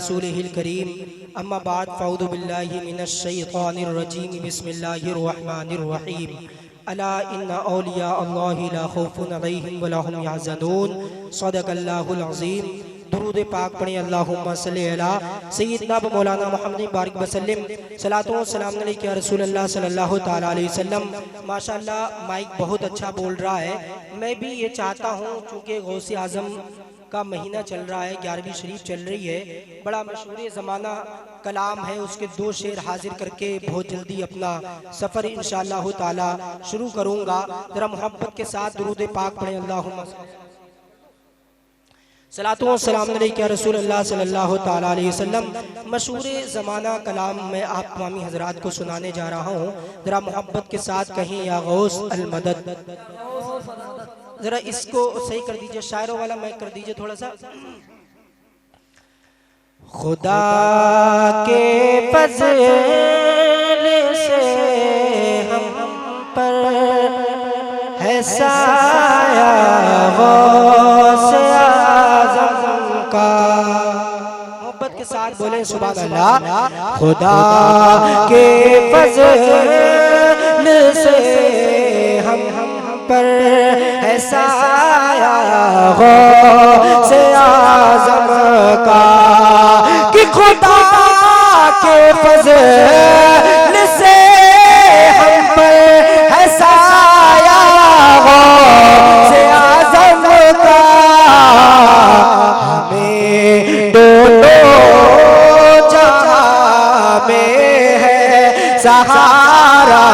रसूलिहिल करीम अम्मा बाद फ़अऊज़ु बिल्लाहि मिनश शैतानिर रजीम बिस्मिल्लाहिर रहमानिर रहीम अला इन्ना औलिया अल्लाहि ला खौफुन अलैहिम व ला हुम यहज़नून सदक़ल्लाहुल अज़ीम। दुरूद पाक पढ़ें अल्लाहुम्मा सल्लि अला सय्यिदना व मौलाना मुहम्मद बारिक वसल्लम सलातो व सलाम अलैका रसूलल्लाह सल्लल्लाहु तआला अलैहि वसल्लम। माशाअल्लाह माइक बहुत अच्छा बोल रहा है। मैं भी ये चाहता हूँ, चूँकि गौसे आज़म का महीना चल रहा है, 11वीं शरीफ चल रही है, बड़ा मशहूर ज़माना कलाम है, उसके 2 शेर हाजिर करके बहुत जल्दी अपना सफ़र इंशाअल्लाह ताला शुरू करूँगा। ज़रा मोहब्बत के साथ दुरूद पाक पढ़ें अल्लाहुम्मा सलातो व सलाम अलैका रसूलल्लाह सल्लल्लाहु तआला अलैहि वसल्लम। मशहूर ज़माना कलाम मैं आप तमामी हज़रात को सुनाने जा रहा हूँ। ज़रा मोहब्बत के साथ कहें या गौस अल मदद। ज़रा इसको सही कर दीजिए, शायरों वाला मैं कर दीजिए थोड़ा सा। खुदा के फज़ल से हम पर है साया गौसे आज़म का। मोहब्बत के साथ बोले सुभान अल्लाह। खुदा के फज़ल से हम पर है साया गौसे आज़म का कि खुदा के फज़ल से हम पर है साया गौसे आज़म का। हमें दोनों जहां में है सहारा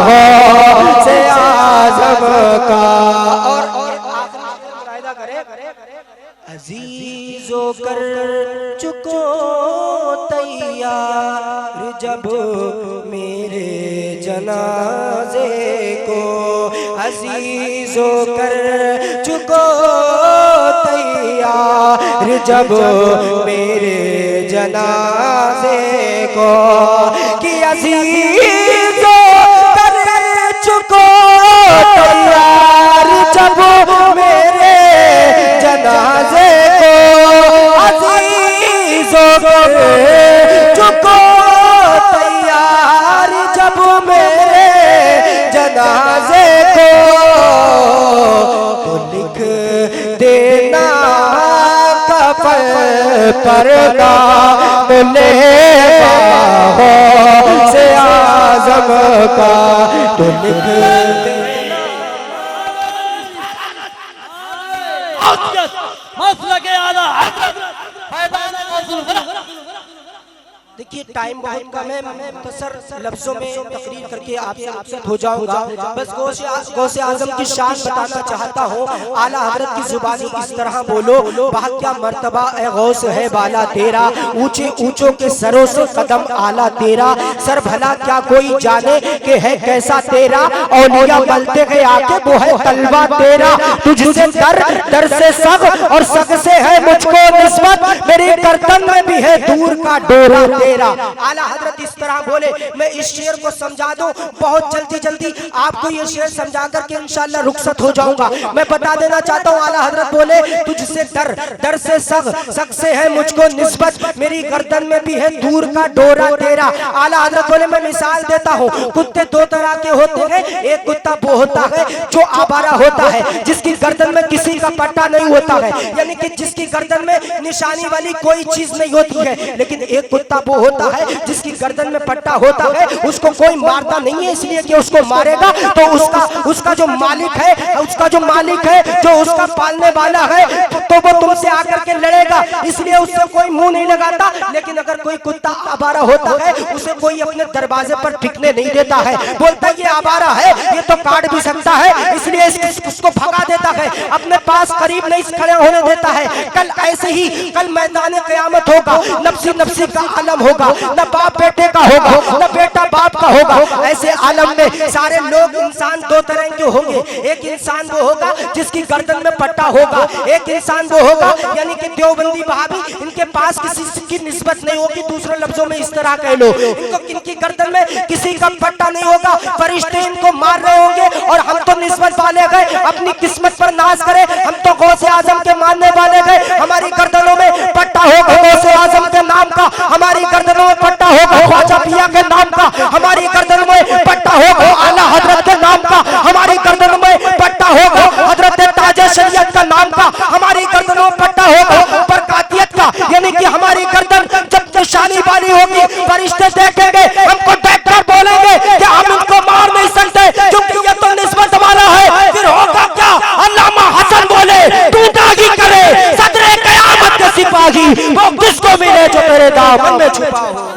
गौसे आज़म का। और मुरादा करे अजीजो कर चुको तैयार जब मेरे जनाजे को। अजीजो कर चुको तैयार जब मेरे जनाजे को कि अजीजो कर चुको तैयार जब मेरे जनाजे को। अजीजो कर चुको तैयार जब मेरे जनाजे को तो लिख देना कफन पर नाम लेगा गौसे आज़म का। तो लिख देना देखिए टाइम बहुत कम है, मैं मुख्तसर लफ्जों में तकरीर करके आपसे रुखसत हो जाऊंगा। बस गौसे आज़म की शान बताना चाहता हूँ। आला हजरत की जुबानी इस तरह बोलो, क्या मर्तबा ए गौस है बाला तेरा, ऊंचे ऊंचों के सरों से कदम आला तेरा। सर भला क्या कोई जाने के है कैसा तेरा, औलिया बलते गए आके वो है तलवा तेरा। तुझसे दर से सग और सग से है मुझको निस्बत, मेरी गर्दन में भी है दूर का डोरा तेरा। आला हजरत इस तरह बोले। मैं इस शेर को समझा दूं, बहुत जल्दी आपको ये शेर समझा करके इंशाअल्लाह रुखसत हो जाऊंगा। मैं बता देना चाहता हूँ, आला हजरत बोले तुझसे दर से सग से है मुझको निस्बत, मेरी गर्दन में भी है दूर का डोरा तेरा। आला हजरत बोले मैं मिसाल देता हूँ, कुत्ते 2 तरह के होते हैं। एक कुत्ता वो होता है जो आवारा होता है, जिसकी गर्दन में किसी का पट्टा नहीं होता है, यानी कि जिसकी गर्दन में निशानी वाली कोई चीज नहीं होती है। लेकिन एक कुत्ता वो होता है जिसकी गर्दन में पट्टा होता है, उसको कोई मारता नहीं है इसलिए कि उसको मारेगा तो उसका जो मालिक है जो उसका पालने वाला है तो वो तुमसे आकर के लड़ेगा, इसलिए उससे कोई मुंह नहीं लगाता। लेकिन अगर कोई कुत्ता आवारा होता है, उसे कोई अपने दरवाजे पर टिकने नहीं देता है, बोलता है ये आवारा है, ये तो काट भी सकता है, इसलिए उसको भगा देता है, अपने पास करीब नहीं खड़े होने देता है। कल ऐसे ही कल मैदान क़यामत होगा, नफ्सी का आलम होगा, न बाप बेटे का होगा, न बेटा बाप का होगा। ऐसे आलम में सारे लोग इंसान 2 तरह के होंगे। एक इंसान वो होगा जिसकी गर्दन में पट्टा होगा, एक इंसान वो होगा यानी कि देवबंदी वहाबी, इनके पास किसी की निस्बत नहीं होगी। दूसरे लफ्जों में इस तरह कह लो, इनकी गर्दन में किसी का पट्टा नहीं होगा, फरिश्ते इनको मार रहे होंगे और हम तो निस्बत वाले गए, अपनी किस्मत पर नाज करें, हम तो गौसे आजम के मानने वाले गए, हमारी गर्दनों में पट्टा होगा, गौसे आजम के नाम होगी, फरिश्ते देखेंगे, हमको देखकर बोलेंगे कि हम इनको मार नहीं सकते क्योंकि ये तो निस्बत वाला है। फिर होगा क्या? अल्लामा हसन बोले, टूटा ही करे सदरे क़यामत के सिपाही, वो किसको मिले जो तेरे दामन में छुपा हो।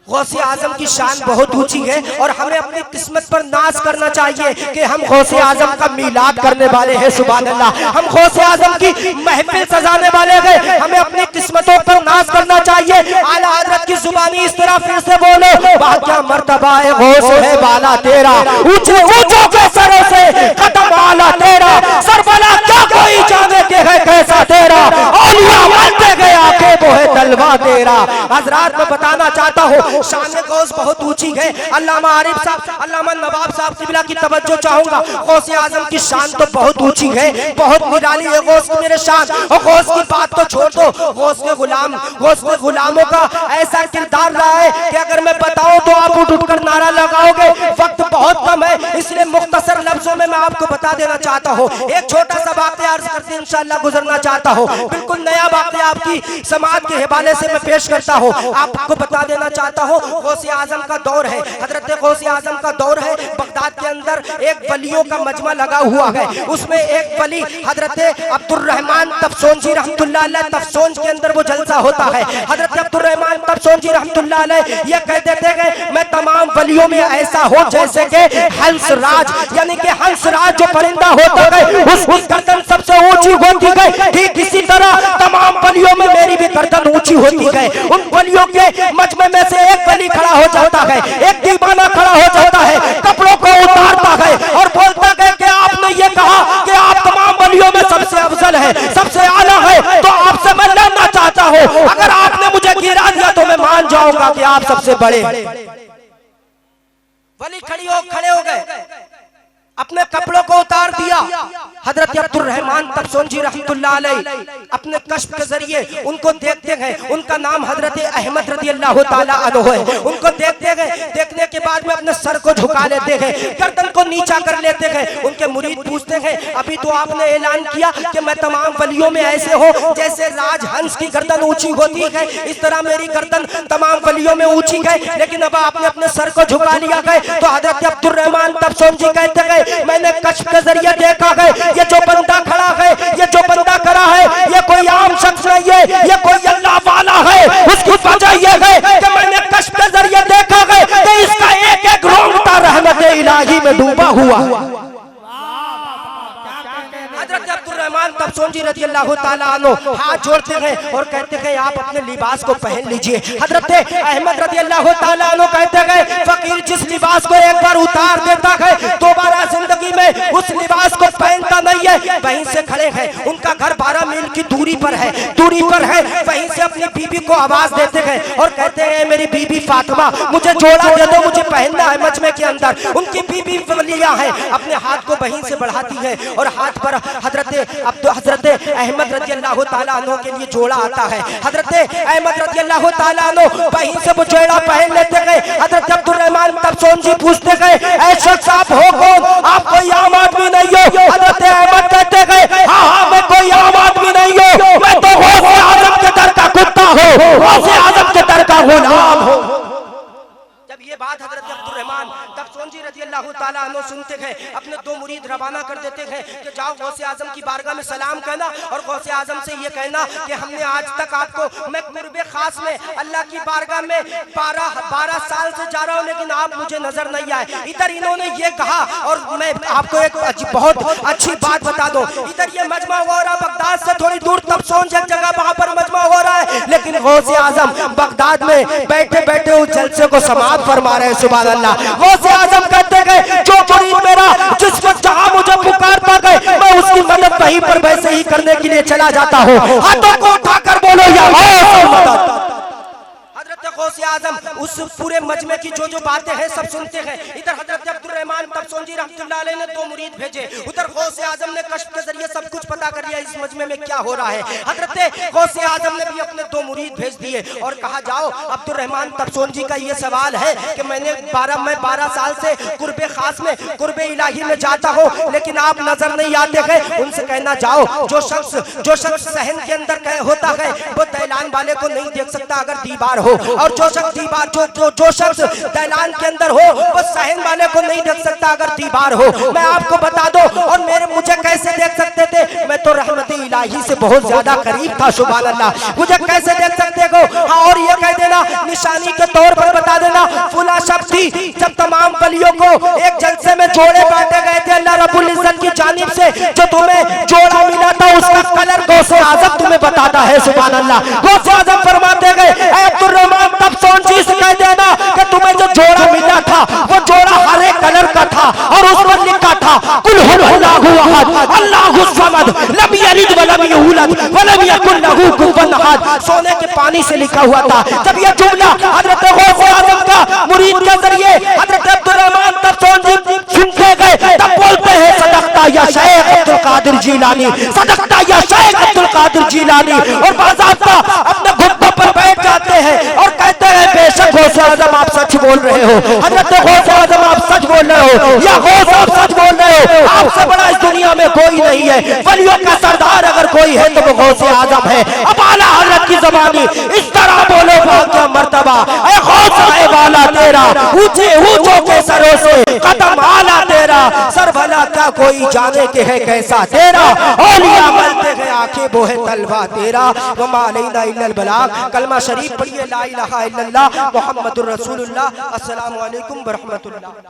गौसे आजम की शान बहुत ऊंची है और हमें अपनी किस्मत पर नाज करना चाहिए कि हम गौसे आजम का मीलाद करने वाले हैं। सुभान अल्लाह, हम गौसे आजम की महफिल सजाने वाले हैं। हमें अपनी किस्मतों पर नाज करना चाहिए। आला हज़रत की जुबानी इस तरह फिर से बोलो, क्या मर्तबा है गौस है बाला तेरा, ऊंचे ऊंचों के सरों से कदम आला तेरा, सरबला क्या कोई जाने के है कैसा तेरा, औलिया बनते गए आके वो है तलवा तेरा। हजरात मैं बताना चाहता हूँ शान गौस बहुत ऊंची है। अल्लामा आरिफ साहब, अल्लामा नवाब साहब क़िबला की तवज्जो चाहूंगा। गौसे आजम की शान तो बहुत ऊंची है, बहुत निराली है गौस की मेरे शान। और गौस की बात तो छोड़ दो, गौस के गुलामों का ऐसा किरदार रहा है कि अगर मैं बताऊं तो आप उठ उठकर नारा लगाओगे। वक्त बहुत कम है, इसलिए मुख्तसर लफ्जों में मैं आपको बता देना चाहता हूँ। एक छोटा सा वाक़या अर्ज करके इंशाअल्लाह गुजरना चाहता हूँ। बिल्कुल नया वाक़या आपकी समाज के हवाले से मैं पेश करता हूँ। आपको बता देना चाहता हूँ गौसे आजम का दौर है, हजरत गौसे आजम का दौर है। बगदाद के अंदर एक वलियों का मजमा लगा हुआ है। उसमें एक वली हजरत अब्दुर्रहमान तफसोंजी रहमतुल्लाह अलैह, तफसोंज के अंदर वो जलसा होता है। हजरत अब्दुर्रहमान तफसोंजी रहमतुल्लाह अलैह ये कह देते हैं मैं तमाम वलियों में ऐसा हो जैसे कि हंसराज, यानी कि हंसराज जो परिंदा होता है उसकी गर्दन सबसे ऊंची होती है, ठीक इसी तरह तमाम वलियों में मेरी भी गर्दन ऊंची होती है। उन वलियों के मजमे में से एक वली खड़ा हो जाता है, एक दीवाना खड़ा हो जाता है, कपड़ों को उतारता है और बोलता है कि आपने ये कहा कि आप तमाम वलियों में सबसे अफजल है, सबसे आला है, तो आपसे मैं लड़ना चाहता हूँ। अगर आपने मुझे गिरा दिया तो मैं मान जाऊंगा कि आप सबसे बड़े। वली खड़े हो गए, अपने कपड़ों को उतार दिया। हजरत अब्दुर्रहमान तफसोंजी रहमतुल्लाह अलैह अपने कश्फ के जरिए उनको देखते हैं। उनका नाम हजरत अहमद रज़ियल्लाहु ताला अन्हु है। उनको देखते हैं, देखने के बाद में अपने सर को झुका लेते हैं, गर्दन को नीचा कर लेते हैं। उनके मुरीद पूछते हैं अभी तो आपने ऐलान किया कि मैं तमाम वलियों में ऐसे हो जैसे राजहंस की गर्दन ऊंची होती है, इस तरह मेरी गर्दन तमाम वलियों में ऊंची है, लेकिन अब आपने अपने सर को झुका लिया है। तो हजरत अब्दुर्रहमान तफसोंजी कहते हैं मैंने कश्फ के जरिए देखा है ये जो बंदा खड़ा है, ये जो बंदा खड़ा है, ये कोई आम शख्स नहीं है, ये कोई अल्लाह वाला है। उसकी वजह ये है कि मैंने कश्फ के जरिए देखा है कि इसका एक एक रोंगटा रहमत इलाही में डूबा हुआ। हजरत अब्दुर्रहमान तफसोंजी रज़ियल्लाहु ताला अन्हु हाथ जोड़ते हैं और कहते हैं आप अपने लिबास को पहन लीजिए। हजरत अहमद रज़ियल्लाहु ताला अन्हु कहते हैं फकीर जिस लिबास को एक बार उतार देता है दोबारा जिंदगी में उस लिबास को पहनता नहीं है। वहीं से खड़े हैं, उनका घर 12 मील की दूरी पर है, वहीं से अपनी बीबी को आवाज देते हैं और कहते हैं मेरी बीबी फातिमा मुझे जोड़ा दे दो, मुझे पहनना है मजमे के अंदर। उनकी बीबी वलिया है, अपने हाथ को वहीं से बढ़ाती है और हाथ पर हजरत अहमद रज़ियल्लाहु ताला अन्हु के लिए जोड़ा आता है। हजरत अहमद रज़ियल्लाहु ताला अन्हु वहीं से वो जोड़ा पहन लेते गए। हजरत अब्दुर्रहमान तफसोंजी पूछते गए ऐ शख्स आप हो कौन? आप कोई आम आदमी नहीं हो। हजरत अहमद कहते गए हाँ मैं कोई आम आदमी नहीं हो, मैं तो गौसे आजम के दर का कुत्ता हूँ, गौसे आजम के दर का गुलाम हूँ। जब ये बात हजरत अब्दुर्रहमान तफसोंजी रज़ियल्लाहु ताला अन्हु सुनते हैं अपने 2 मुरीद रवाना कर देते हैं कि जाओ गौसे आजम की बारगाह में सलाम कहना और गौसे आजम से ये कहना कि हमने आज तक आपको मैं कुर्बे खास में अल्लाह की बारगाह में 12 साल से जा रहा हूँ लेकिन आप मुझे नजर नहीं आए। इधर इन्होंने ये कहा और मैं आपको एक बहुत अच्छी बात बता दूं, इधर ये मजमा हो रहा बगदाद से थोड़ी दूर तफसोंज एक जगह वहां पर मजमा हो रहा है, लेकिन गौसे आजम बगदाद में बैठे बैठे उस जलसे को समाप्त फरमा रहे हैं। सुभान अल्लाह। गौसे आजम कहते गए जो मुरीद मेरा जिसको जहां मुझे पुकारता गए मैं उसकी मदद वहीं पर वैसे ही करने के लिए चला जाता हूं। हाथों को उठाकर बोलो या गौसे आजम उस पूरे मजमे की जो जो बातें हैं सब सुनते हैं। इधर हजरत अब्दुल रहमान तबसोंजी रहमतुल्लाह अलैह ने 2 मुरीद भेजे, उधर गौसे आजम ने कश्फ के जरिए सब कुछ पता कर लिया इस मजमे में क्या हो रहा है। हजरत गौसे आजम ने भी अपने 2 मुरीद भेज दिए और कहा जाओ अब्दुल रहमान तबसोंजी का ये सवाल है कि मैं 12 साल से कुर्बे खास में कुर्बे इलाही में जाता हूँ, लेकिन आप नजर नहीं आते हैं। उनसे कहना जाओ जो शख्स सहन के अंदर होता है वो दैलान वाले को नहीं देख सकता अगर दीवार हो, और जो शख्स दैलान के अंदर हो वो सहन वाले को नहीं देख सकता अगर दीवार हो। मैं आपको बता दो, और मुझे कैसे देख सकते थे, मैं तो रहमत इलाही से बहुत ज्यादा करीब था, सुभान अल्लाह। मुझे कैसे देख सकते हो? हाँ, और ये कह देना निशानी के तौर पर बता देना फुला शब थी जब तमाम वलियों को एक जलसे में जोड़े बांटे गए थे अल्लाह रब्बुल इज्जत की जानिब से, जो तुम्हें जोड़ा मिला था उसका कलर गौसे आजम तुम्हें बताता है, सुभान अल्लाह। गौसे आजम फरमाते गए अब्दुल रहमान तबसोंजी से कह देना कि तुम्हें जो जोड़ा मिला था वो जोड़ा हरे कलर का था और उस पर लिखा था कुल हुवल्लाहु अहद अल्लाहु समद लम यलिद व लम यूलद व लम यकुल लहू कुफुवन अहद। सोने के पानी से लिखा हुआ था। जब ये जुमला हजरत गौसे आजम का मुरीद के जरिए हजरत अब्दुल रहमान तबसोंजी सुनते गए तब बोलते हैं सदकता या शेख अब्दुल कादिर जिलानी, सदकता या शेख अब्दुल कादिर जिलानी, और बाज़ाब्ता अपने घुटनों पर बैठ जाते हैं और कहते हैं बेशक गौसे आजम आप सच बोल रहे हो, हजरत गौसे आजम आप सच बोल रहे हो, या गौस आप सच बोल रहे हो, आपसे बड़ा इस दुनिया में कोई नहीं है। वलियों का सरदार अगर कोई है तो वो गौसे आजम है। अब आला हजरत की ज़बानी इस तरह बोलो क्या मर्तबा ऐ गौस आए वाला तेरा, ऊंचे ऊंचों के सरों से कदम आला तेरा, सर भला क्या कोई जाने के है कैसा तेरा, औलिया मलते गए आंखें बोहे तलवा तेरा, वमा अलैना इल्लल बलाग। कलमा शरीफ पढ़िए ला इलाहा इल्लल्लाह मुहम्मदुर रसूलुल्लाह। अस्सलामु अलैकुम व रहमतुल्लाह।